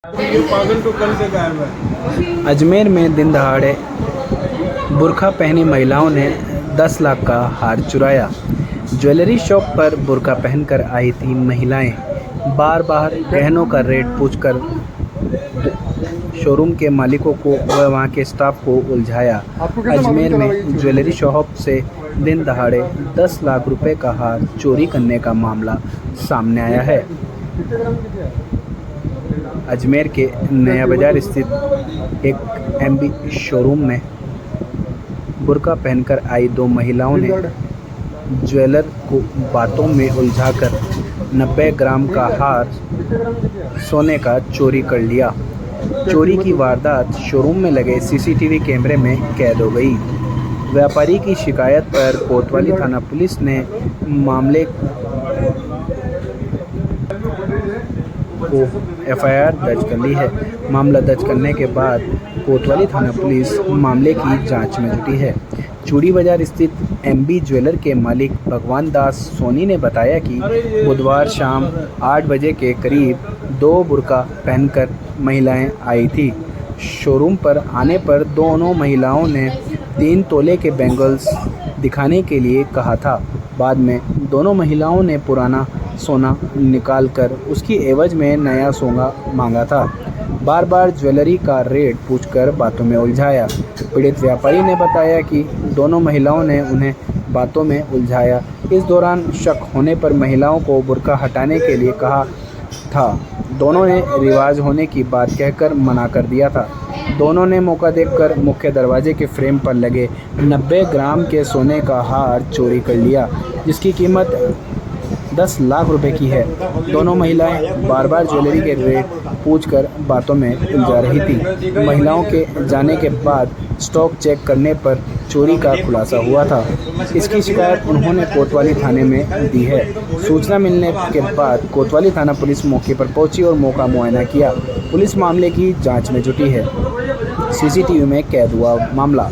ये पागल तो कल से गायब है। अजमेर में दिन दहाड़े बुर्का पहनी महिलाओं ने 10 लाख का हार चुराया। ज्वेलरी शॉप पर बुर्का पहनकर आई थी महिलाएं। बार बार गहनों का रेट पूछकर शोरूम के मालिकों को व वहां के स्टाफ को उलझाया। अजमेर में ज्वेलरी शॉप से दिन दहाड़े 10 लाख रुपए का हार चोरी करने का मामला सामने आया है। अजमेर के नया बाजार स्थित एक एमबी शोरूम में बुर्का पहनकर आई दो महिलाओं ने ज्वेलर को बातों में उलझाकर 90 ग्राम का हार सोने का चोरी कर लिया। चोरी की वारदात शोरूम में लगे सीसीटीवी कैमरे में कैद हो गई। व्यापारी की शिकायत पर कोतवाली थाना पुलिस ने मामले को एफआईआर दर्ज कर ली है। मामला दर्ज करने के बाद कोतवाली थाना पुलिस मामले की जांच में जुटी है। चूड़ी बाजार स्थित एमबी ज्वेलर के मालिक भगवान दास सोनी ने बताया कि बुधवार शाम 8 बजे के करीब 2 बुर्का पहनकर महिलाएं आई थी। शोरूम पर आने पर दोनों महिलाओं ने 3 तोले के बैंगल्स दिखाने के लिए कहा था। बाद में दोनों महिलाओं ने पुराना सोना निकालकर उसकी एवज में नया सोना मांगा था। बार बार ज्वेलरी का रेट पूछकर बातों में उलझाया। पीड़ित व्यापारी ने बताया कि दोनों महिलाओं ने उन्हें बातों में उलझाया। इस दौरान शक होने पर महिलाओं को बुर्का हटाने के लिए कहा था। दोनों ने रिवाज होने की बात कहकर मना कर दिया था। दोनों ने मौका देखकर मुख्य दरवाजे के फ्रेम पर लगे 90 ग्राम के सोने का हार चोरी कर लिया, जिसकी कीमत 10 लाख रुपए की है। दोनों महिलाएं बार बार ज्वेलरी के रेट पूछकर बातों में उलझा रही थी। महिलाओं के जाने के बाद स्टॉक चेक करने पर चोरी का खुलासा हुआ था। इसकी शिकायत उन्होंने कोतवाली थाने में दी है। सूचना मिलने के बाद कोतवाली थाना पुलिस मौके पर पहुंची और मौका मुआयना किया। पुलिस मामले की जांच में जुटी है। सीसीटीवी में कैद हुआ मामला।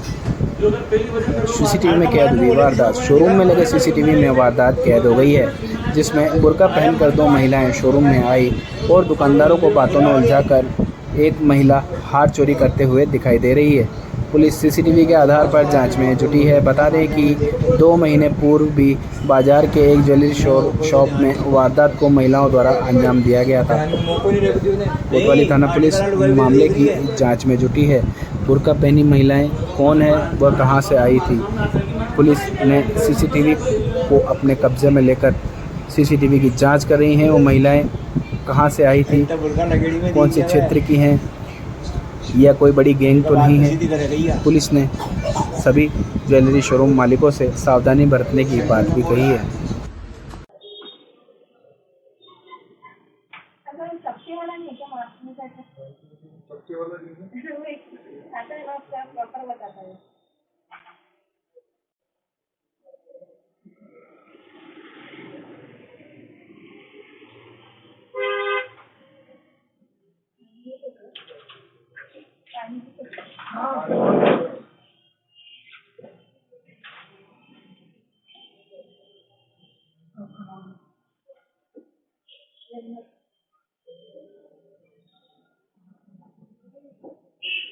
सीसीटीवी में कैद हुई वारदात। शोरूम में लगे सीसीटीवी में वारदात कैद हो गई है, जिसमें बुर्का पहनकर 2 महिलाएं शोरूम में आई और दुकानदारों को बातों में उलझाकर एक महिला हार चोरी करते हुए दिखाई दे रही है। पुलिस सीसीटीवी के आधार पर जांच में जुटी है। बता दें कि 2 महीने पूर्व भी बाजार के एक ज्वेलरी शॉप में वारदात को महिलाओं द्वारा अंजाम दिया गया था। कोतवाली थाना पुलिस मामले की जांच में जुटी है। बुर्का पहनी महिलाएं कौन है, वह कहां से आई थी। पुलिस ने सीसीटीवी को अपने कब्जे में लेकर सीसीटीवी की जांच कर रही हैं। वो महिलाएं कहां से आई थी, कौन से क्षेत्र की हैं, या कोई बड़ी गैंग तो नहीं है। पुलिस ने सभी ज्वेलरी शोरूम मालिकों से सावधानी बरतने की बात भी कही है।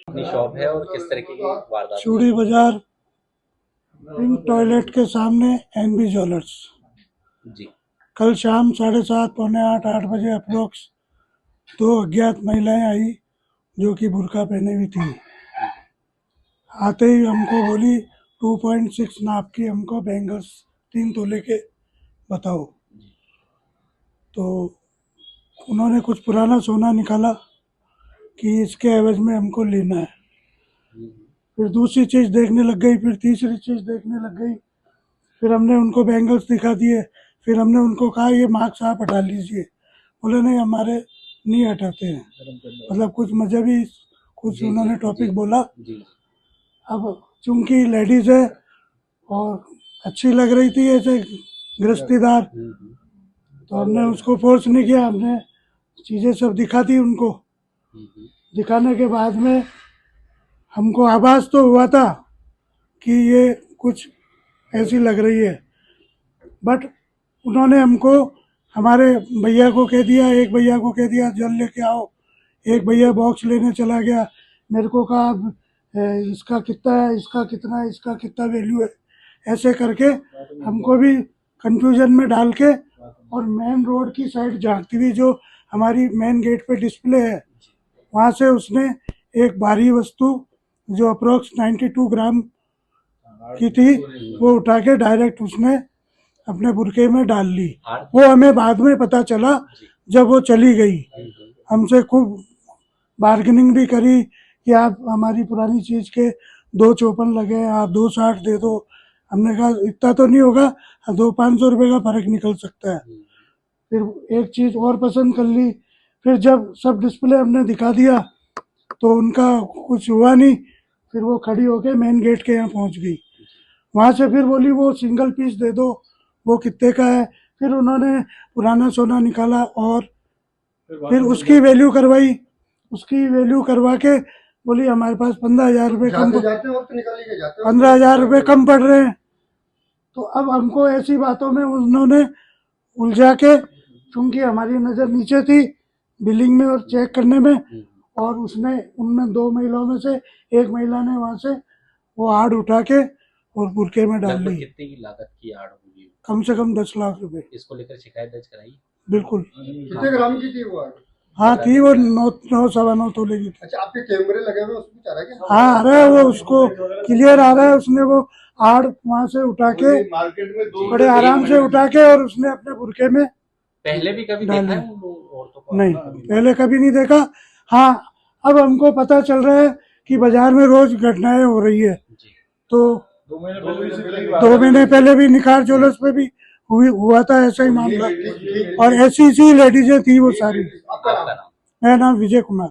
अपनी शॉप है और किस तरीके की वारदात? चूड़ी बाजार पिंक टॉयलेट के सामने एनबी ज्वेलर्स। जी। कल शाम 7:30 पौने 8 बजे अप्रोक्स 2 अज्ञात महिलाएं आई जो कि बुर्का पहने हुई थी। आते ही हमको बोली 2.6 नाप की हमको बैंगल्स 3 तोले के बताओ। तो उन्होंने कुछ पुराना सोना निकाला कि इसके एवज में हमको लेना है। फिर दूसरी चीज़ देखने लग गई, फिर तीसरी चीज़ देखने लग गई। फिर हमने उनको बैंगल्स दिखा दिए। फिर हमने उनको कहा ये मार्क्स आप हटा लीजिए। बोले नहीं, हमारे नहीं हटाते हैं। मतलब कुछ मजहबी कुछ उन्होंने टॉपिक बोला। अब चूंकि लेडीज़ है और अच्छी लग रही थी ऐसे गृहस्थीदार, तो हमने उसको फोर्स नहीं किया। हमने चीज़ें सब दिखा दी उनको। दिखाने के बाद में हमको आभास तो हुआ था कि ये कुछ ऐसी लग रही है, बट उन्होंने हमको हमारे भैया को कह दिया, एक भैया को कह दिया जल लेके आओ, एक भैया बॉक्स लेने चला गया, मेरे को कहा अब इसका कितना है, इसका कितना है, इसका कितना वैल्यू है, ऐसे करके हमको भी कंफ्यूजन में डाल के, और मेन रोड की साइड झांकती हुई जो हमारी मेन गेट पे डिस्प्ले है, वहाँ से उसने एक भारी वस्तु जो अप्रोक्स 92 ग्राम की थी वो उठा के डायरेक्ट उसने अपने बुरके में डाल ली। वो हमें बाद में पता चला जब वो चली गई। हमसे खूब बार्गेनिंग भी करी कि आप हमारी पुरानी चीज़ के 254 लगे हैं, आप 260 दे दो। हमने कहा इतना तो नहीं होगा, 200-500 रुपये का फर्क निकल सकता है। फिर एक चीज़ और पसंद कर ली। फिर जब सब डिस्प्ले हमने दिखा दिया तो उनका कुछ हुआ नहीं, फिर वो खड़ी होके मेन गेट के यहाँ पहुँच गई। वहाँ से फिर बोली वो सिंगल पीस दे दो, वो कितने का है। फिर उन्होंने पुराना सोना निकाला और फिर उसकी वैल्यू करवाई। उसकी वैल्यू करवा के बोली हमारे पास 15,000 रुपये कम, 15,000 रुपये कम पड़ रहे हैं। तो अब हमको ऐसी बातों में उन्होंने उलझा के, क्योंकि हमारी नज़र नीचे थी बिलिंग में और चेक करने में, और उसने उनमें 2 महिलाओं में से एक महिला ने वहाँ से वो आड़ उठा के और बुरके में डाल लगभग ली। कितने की लागत की आड़ होगी? कम से कम 10 लाख रुपए। इसको लेकर शिकायत दर्ज कराई? बिल्कुल। कितने ग्राम की थी वो आड़? हाँ थी वो 9-9.25 तोले की थी। अच्छा, आपके कैमरे लगे हुए उसमें चाह रहा है क्या? हाँ आ रहा है, वो उसको क्लियर आ रहा है। उसने वो आड़ वहाँ से उठा के मार्केट में बड़े आराम से उठा के और उसने अपने बुरके में पहले भी कभी डाल देखा ली। है उन औरतों को? नहीं, पहले कभी नहीं देखा। हाँ अब हमको पता चल रहा है कि बाजार में रोज घटनाएं हो रही है। जी। तो 2 महीने पहले 2 महीने पहले भी निखार ज्वेलर्स पे भी हुआ था ऐसा ही मामला, और ऐसी लेडीजें थी वो सारी। आपका नाम? मेरा नाम विजय कुमार।